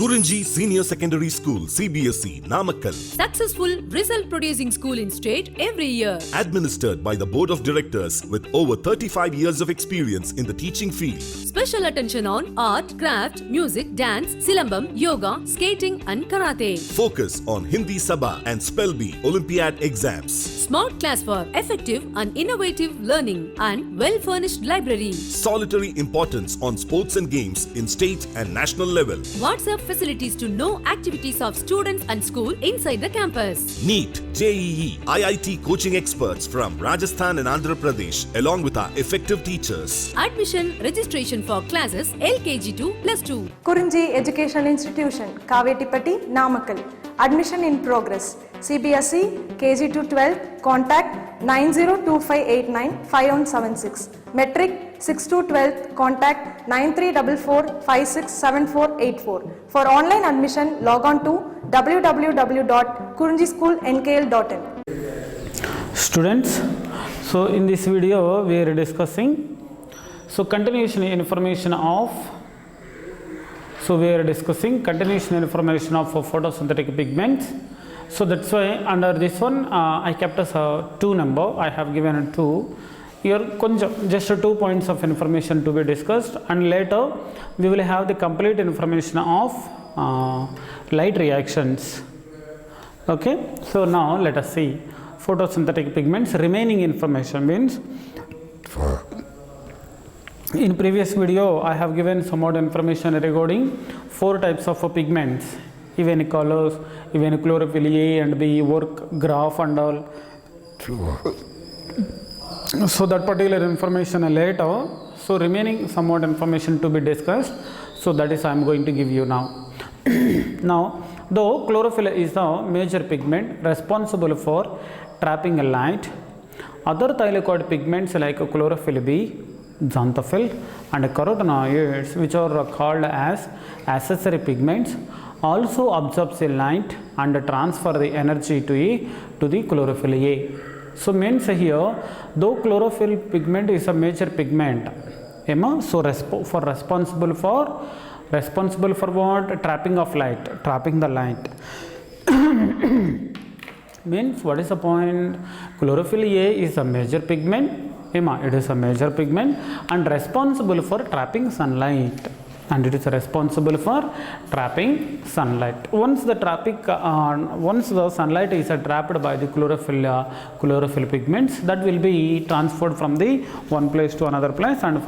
Kurinji Senior Secondary School, CBSE, Namakkal. Successful result producing school in state every year. Administered by the Board of Directors with over 35 years of experience in the teaching field. Special attention on art, craft, music, dance, silambam, yoga, skating and karate. Focus on Hindi Sabha and Spell Bee Olympiad exams. Smart class for effective and innovative learning and well-furnished library. Solitary importance on sports and games in state and national level. WhatsApp facilities to know activities of students and school inside the campus. NEET, JEE, IIT coaching experts from Rajasthan and Andhra Pradesh along with our effective teachers. Admission registration for classes LKG to +2. Kurinji Educational Institution, Kavetipatti, Namakkal. Admission in progress. CBSE, KG to 12, contact 9025895176. Metric 6 to 12, contact 9344567484. For online admission, log on to www.kurinjischoolnkl.in. Students, so in this video we are discussing continuation information of photosynthetic pigments. So that's why under this one I kept as a 2 number. I have given 2. Here just 2 points of information to be discussed, and later we will have the complete information of light reactions. Okay, so now let us see photosynthetic pigments. Remaining information means, in previous video I have given some more information regarding 4 types of pigments: even colors, even chlorophyll A and B, work, graph and all. So that particular information later. So remaining some more information to be discussed. So that is I am going to give you now. Now, though chlorophyll is the major pigment responsible for trapping light, other thylakoid pigments like chlorophyll B, xanthophyll and carotenoids, which are called as accessory pigments, also absorbs the light and transfer the energy to the chlorophyll A. So means here, though chlorophyll pigment is a major pigment, so responsible for what? Trapping of light, trapping the light. Means what is the point? Chlorophyll A is a major pigment, it is a major pigment and responsible for trapping sunlight. And it is responsible for trapping sunlight. Once the sunlight is trapped by the chlorophyll pigments, that will be transferred from the one place to another place, and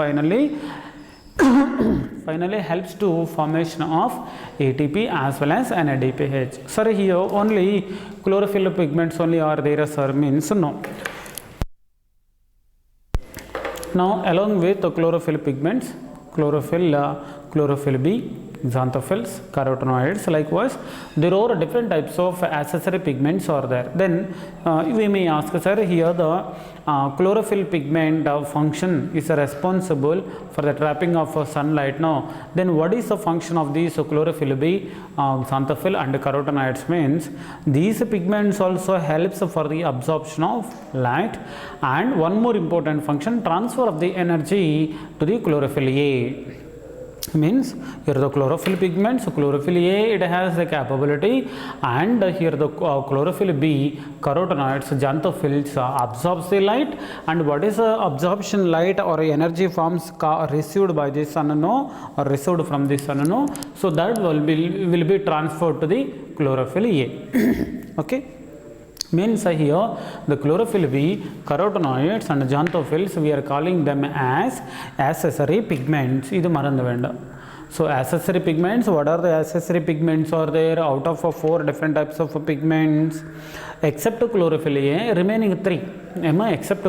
finally helps to formation of ATP as well as NADPH. Sir, here only chlorophyll pigments only are there, sir, means no. Now along with the chlorophyll pigments, chlorophyll B, xanthophylls, carotenoids, likewise there are different types of accessory pigments are there. Then we may ask, sir, here the chlorophyll pigment function is responsible for the trapping of sunlight. Now then what is the function of these chlorophyll B, xanthophylls and carotenoids? Means these pigments also helps for the absorption of light, and one more important function, transfer of the energy to the chlorophyll A. Means here the chlorophyll pigments, chlorophyll A, it has the capability, and here the chlorophyll B, carotenoids, xanthophylls absorbs the light, and what is the absorption light or energy forms received by the sun, no, or received from the sun, no, so that will be transferred to the chlorophyll A. Okay. Means here the chlorophyll B, carotenoids and xanthophylls, we are calling them as accessory pigments. Idu marandu venda. So accessory pigments, what are the accessory pigments are there? Out of 4 different types of pigments, except chlorophyll A, remaining 3, except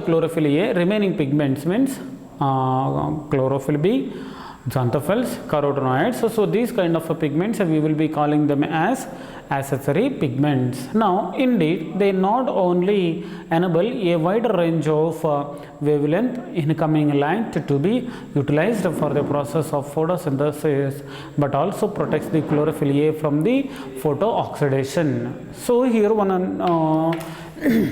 chlorophyll A, remaining pigments means chlorophyll B, xanthophylls, carotenoids. So these kind of pigments we will be calling them as accessory pigments. Now indeed they not only enable a wider range of wavelength incoming light to be utilized for the process of photosynthesis, but also protects the chlorophyll A from the photooxidation. So here one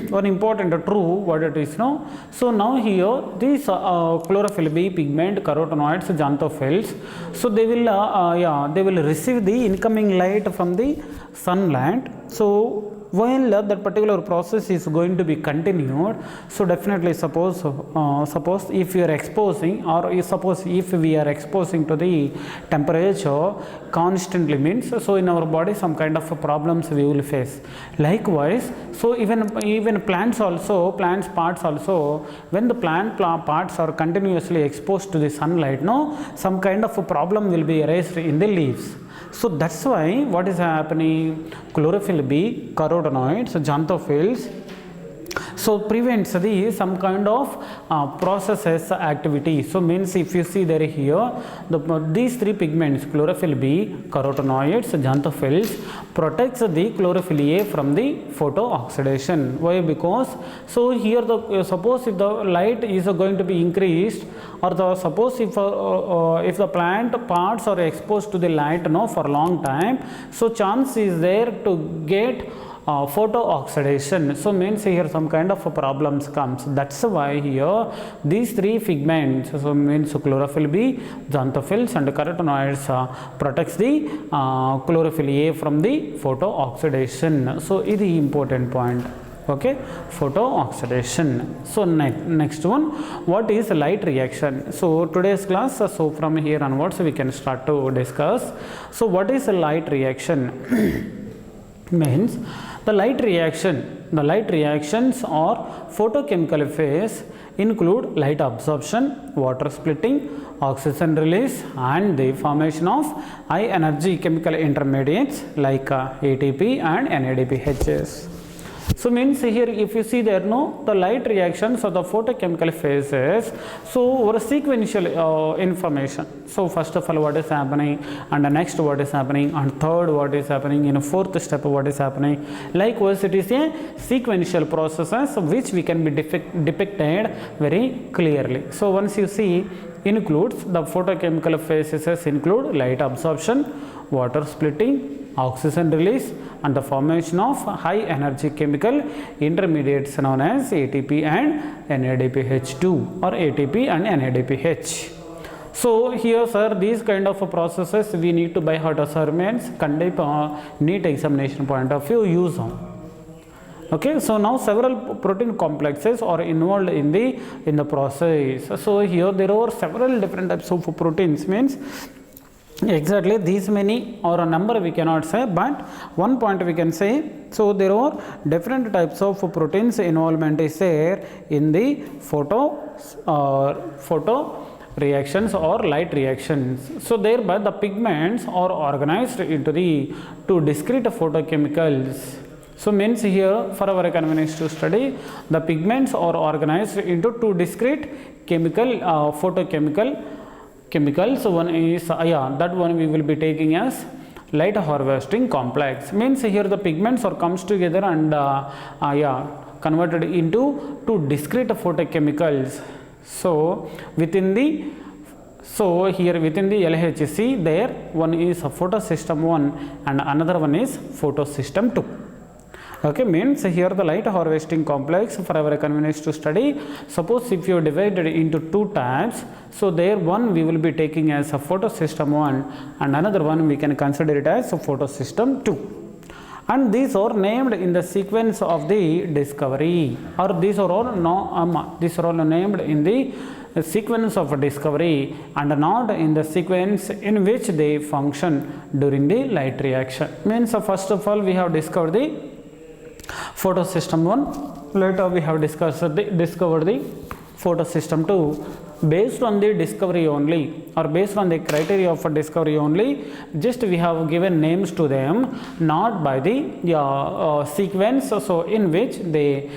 one important true what it is now. So now here these chlorophyll B pigment carotenoids xanthophylls, so they will they will receive the incoming light from the sunlight. So while that particular process is going to be continued, so definitely suppose if you are exposing, or suppose if we are exposing to the temperature constantly, means so in our body some kind of problems we will face. Likewise, so even plants also, plants parts also, when the plant parts are continuously exposed to the sunlight, no, some kind of a problem will be raised in the leaves. So that's why what is happening, chlorophyll B, carotenoids, xanthophylls, so prevents the some kind of processes activity. So means if you see there here, these three pigments, chlorophyll B, carotenoids, xanthophylls, protects the chlorophyll A from the photooxidation. Why? Because so here suppose if the light is going to be increased, or suppose if the plant parts are exposed to the light for a long time, so chance is there to get photooxidation. So means here some kind of problems comes. That's why here these three pigments, so means chlorophyll B, xanthophylls and carotenoids protects the chlorophyll A from the photooxidation. So this is the important point. Okay, photooxidation. So next one, what is light reaction? So today's class, so from here onwards we can start to discuss. So what is a light reaction? Means the light reactions or photochemical phase include light absorption, water splitting, oxygen release, and the formation of high energy chemical intermediates like ATP and NADPHs. So means here if you see there, no, the light reactions or the photochemical phases, so over sequential information. So first of all what is happening, and the next what is happening, and third what is happening, in a fourth step what is happening. Likewise it is a sequential processes which we can be depicted very clearly. So once you see, includes the photochemical phases include light absorption, water splitting, oxygen release, and the formation of high energy chemical intermediates known as ATP and NADPH2 or ATP and NADPH. So here sir, these kind of processes we need to by heart, sir, means NEET examination point of view use on. Okay, so now several protein complexes are involved in the process. So here there are several different types of proteins, means exactly these many or a number we cannot say, but one point we can say. So there are different types of proteins involvement is there in the photo reactions or light reactions. So thereby the pigments are organized into the two discrete photochemicals. So means here for our convenience to study, the pigments are organized into two discrete chemical photochemical chemicals. So one is that one we will be taking as light harvesting complex. Means here the pigments are comes together and converted into two discrete photochemicals. So within the LHC there one is a photosystem 1 and another one is photosystem 2. Okay, means here the light harvesting complex for our convenience to study. Suppose if you divide it into two types, so there one we will be taking as a photosystem 1 and another one we can consider it as a photosystem 2. And these are named in the sequence of the discovery, or these are all named in the sequence of discovery and not in the sequence in which they function during the light reaction. Means first of all we have discovered the photosystem 1, later we have discovered the photosystem 2. Based on the discovery only, or based on the criteria of discovery only, just we have given names to them, not by the sequence so in which they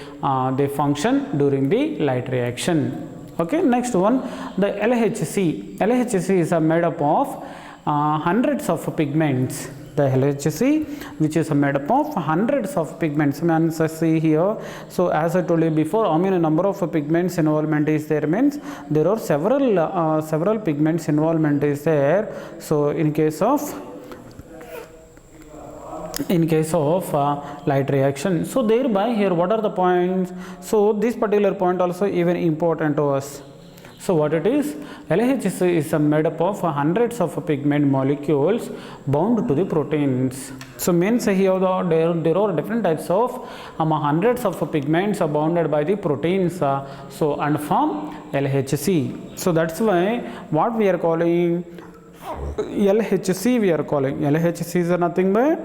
function during the light reaction. Okay, next one, the LHC. LHC is made up of hundreds of pigments. The LHC, which is made up of hundreds of pigments. Means see here, so as I told you before, how many number of pigments involvement is there, means there are several pigments involvement is there. So in case of in case of light reaction. So thereby here what are the points? So this particular point also even important to us. So what it is? LHC is made up of hundreds of pigment molecules bound to the proteins. So means here there are different types of hundreds of pigments are bounded by the proteins so and form LHC. So that's why what we are calling LHC, we are calling LHC is nothing but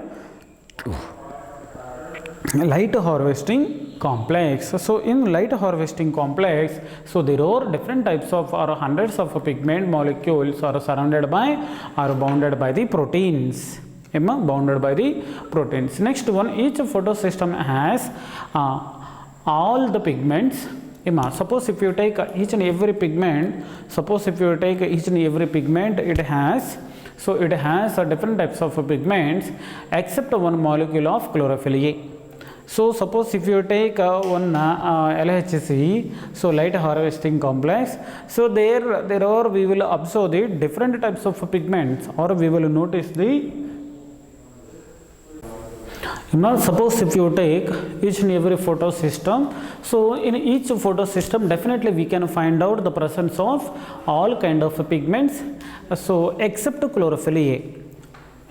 light harvesting complex. So in light harvesting complex, so there are different types of or hundreds of pigment molecules are surrounded by or bounded by the proteins. Bounded by the proteins. Next one, each photosystem has all the pigments. Suppose if you take each and every pigment, it has, so it has different types of pigments except one molecule of chlorophyll A. So suppose if you take one LHC, so light harvesting complex, so there are, we will observe the different types of pigments, or we will notice the suppose if you take each and every photosystem, so in each photosystem definitely we can find out the presence of all kind of pigments, so except chlorophyll A.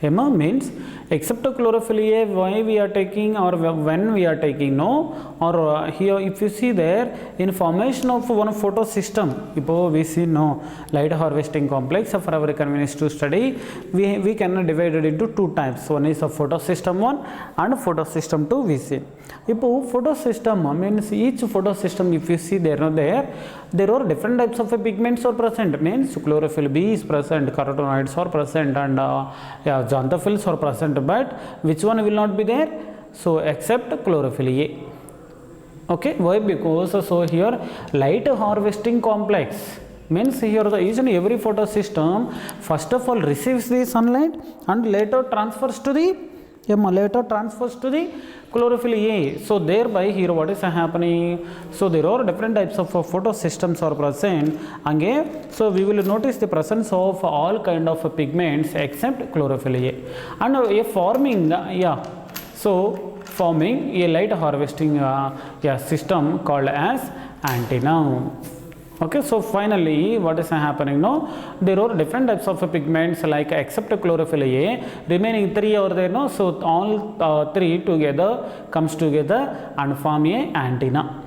Means except chlorophyll A, why we are taking or when we are taking, no, or here if you see there in formation of one photosystem, we see no light harvesting complex. For our convenience to study, we can divide it into two types. One is a photosystem 1 and photosystem 2 we see. Photosystem means each photosystem, if you see there are different types of pigments are present, means chlorophyll B is present, carotenoids are present, and xanthophylls are present, but which one will not be there? So except chlorophyll A. Okay, why? Because so here light harvesting complex means here the each and every photosystem first of all receives the sunlight and later transfers to the chlorophyll A. So thereby here what is happening? So there are different types of photosystems are present. Again, so we will notice the presence of all kind of pigments except chlorophyll A, and a forming forming a light harvesting system called as antenna. Okay, so finally what is happening now? There are different types of pigments like except chlorophyll A, remaining 3 are there, no? So all 3 together comes together and form a antenna.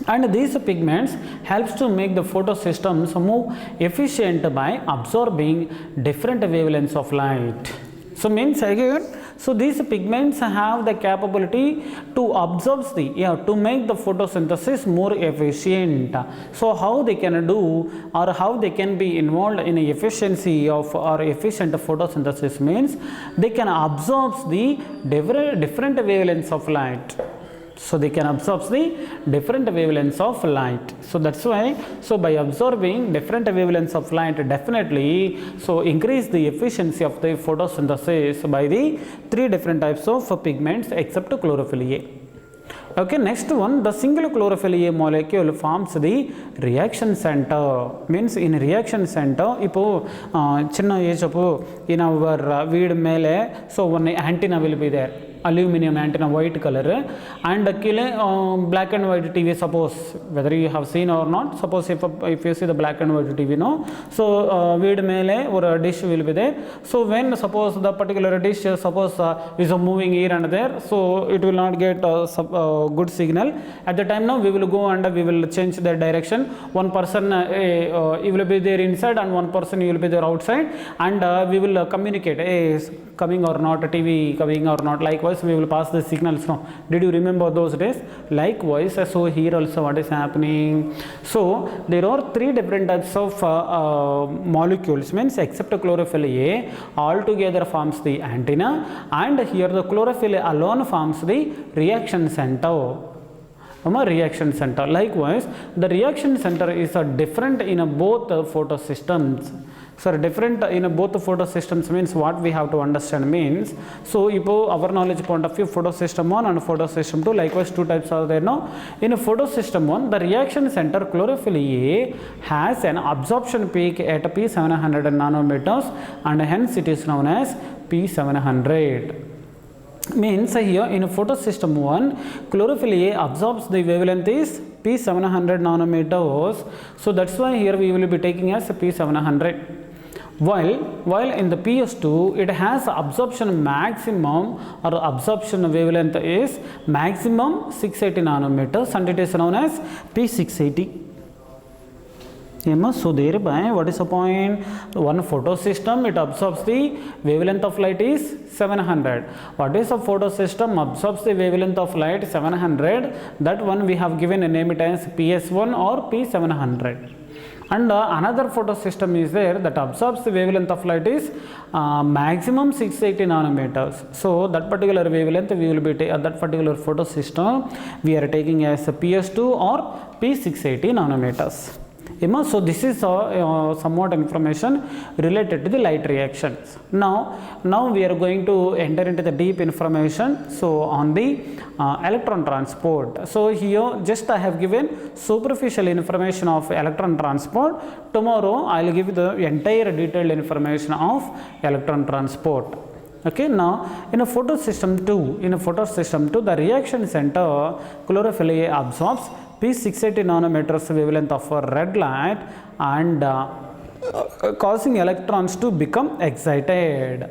And these pigments helps to make the photosystems move efficient by absorbing different wavelengths of light. So means again, so these pigments have the capability to absorb to make the photosynthesis more efficient. So how they can do or how they can be involved in a efficiency of or efficient photosynthesis means they can absorb the different wavelengths of light. So they can absorb the different wavelengths of light. So that's why, so by absorbing different wavelengths of light, definitely so increase the efficiency of the photosynthesis by the 3 different types of pigments except chlorophyll A. Okay, next one, the single chlorophyll A molecule forms the reaction center. Means in reaction center, chinna age in our weed mele, so one antenna will be there. Aluminum antenna, white color, and black and white TV, suppose whether you have seen or not, suppose if you see the black and white TV, no, so weed mele or a dish will be there. So when suppose the particular dish suppose is moving here and there, so it will not get good signal. At the time now we will go and we will change the direction. One person he will be there inside and one person he will be there outside, and we will communicate is coming or not, TV coming or not. Likewise we will pass the signals. No, did you remember those days? Likewise, so here also what is happening? So there are 3 different types of molecules, means except chlorophyll A all together forms the antenna, and here the chlorophyll alone forms the reaction center. Reaction center. Likewise, the reaction center is different in both photosystems. So different in both photosystems means what we have to understand means, so if our knowledge point of view, photosystem 1 and photosystem 2, likewise 2 types are there now. In photosystem 1, the reaction center chlorophyll A has an absorption peak at P700 nanometers, and hence it is known as P700. Means here in photosystem 1, chlorophyll A absorbs the wavelength is P700 nanometers. So that's why here we will be taking as P700. While in the PS2 it has absorption maximum or absorption wavelength is maximum 680 nanometers and it is known as P680. So thereby what is the point? One photosystem, it absorbs the wavelength of light is 700. What is a photosystem absorbs the wavelength of light 700? That one we have given a name it as PS1 or P700. And another photosystem is there that absorbs the wavelength of light is maximum 680 nanometers. So that particular wavelength we will be that particular photosystem we are taking as a PS2 or P680 nanometers. So this is somewhat information related to the light reactions. Now we are going to enter into the deep information. So on the electron transport. So here just I have given superficial information of electron transport. Tomorrow I will give the entire detailed information of electron transport. Okay, now in a photosystem 2, the reaction center chlorophyll A absorbs P680 nanometers wavelength of red light and causing electrons to become excited.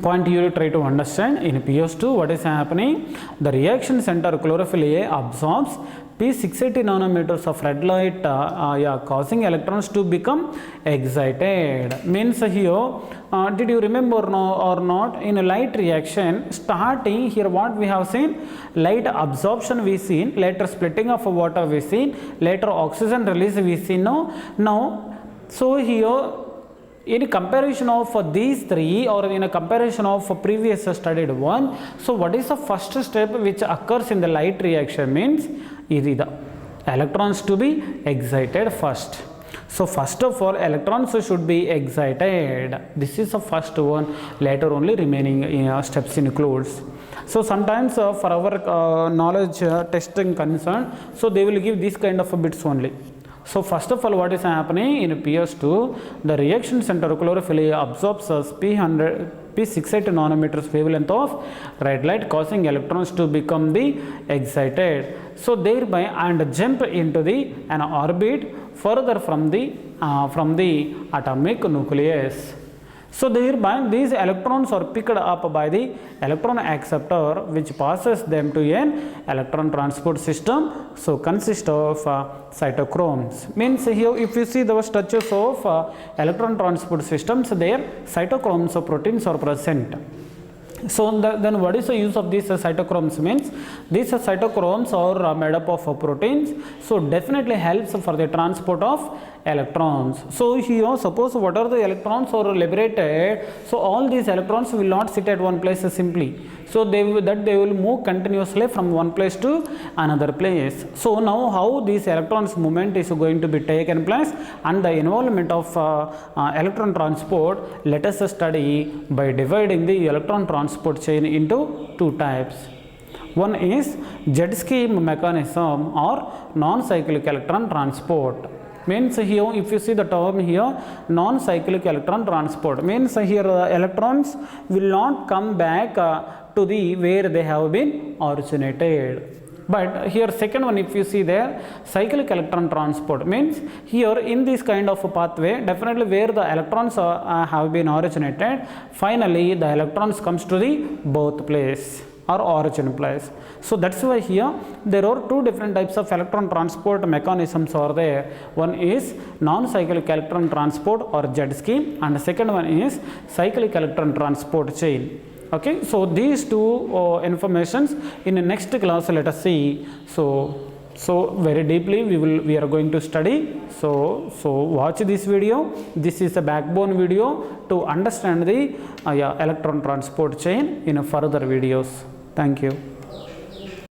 Point you try to understand in PS2 what is happening. The reaction center chlorophyll A absorbs P680 nanometers of red light causing electrons to become excited. Means here did you remember or not, in a light reaction starting here what we have seen, light absorption we seen, later splitting of water we seen, later oxygen release we seen. Now so here in comparison of these three or in a comparison of previous studied one, so what is the first step which occurs in the light reaction? Means is the electrons to be excited first. So first of all electrons should be excited. This is the first one, later only remaining steps includes. So sometimes for our knowledge testing concern, so they will give this kind of bits only. So first of all what is happening in PS2, the reaction center chlorophyll A absorbs P680 nanometers wavelength of red light causing electrons to become the excited. So thereby and jump into an orbit further from the atomic nucleus. So thereby these electrons are picked up by the electron acceptor which passes them to an electron transport system. So consists of cytochromes. Means here if you see the structures of electron transport systems, there cytochromes of proteins are present. So then what is the use of these cytochromes? Means these cytochromes are made up of proteins, so definitely helps for the transport of electrons. So here suppose what are the electrons are liberated, so all these electrons will not sit at one place simply, so they will move continuously from one place to another place. So now how these electrons movement is going to be taken place and the involvement of electron transport, let us study by dividing the electron transport chain into two types. One is jet stream mechanism or non-cyclic electron transport. Means here if you see the term here, non-cyclic electron transport, means here the electrons will not come back to the where they have been originated. But here second one if you see there, cyclic electron transport, means here in this kind of a pathway definitely where the electrons have been originated, finally the electrons comes to the birth place or origin place. So that's why here there are two different types of electron transport mechanisms are there. One is non-cyclic electron transport or jet stream, and the second one is cyclic electron transport chain. Okay, so these two informations in the next class let us see. So very deeply we are going to study. So watch this video. This is a backbone video to understand the electron transport chain in further videos. Thank you.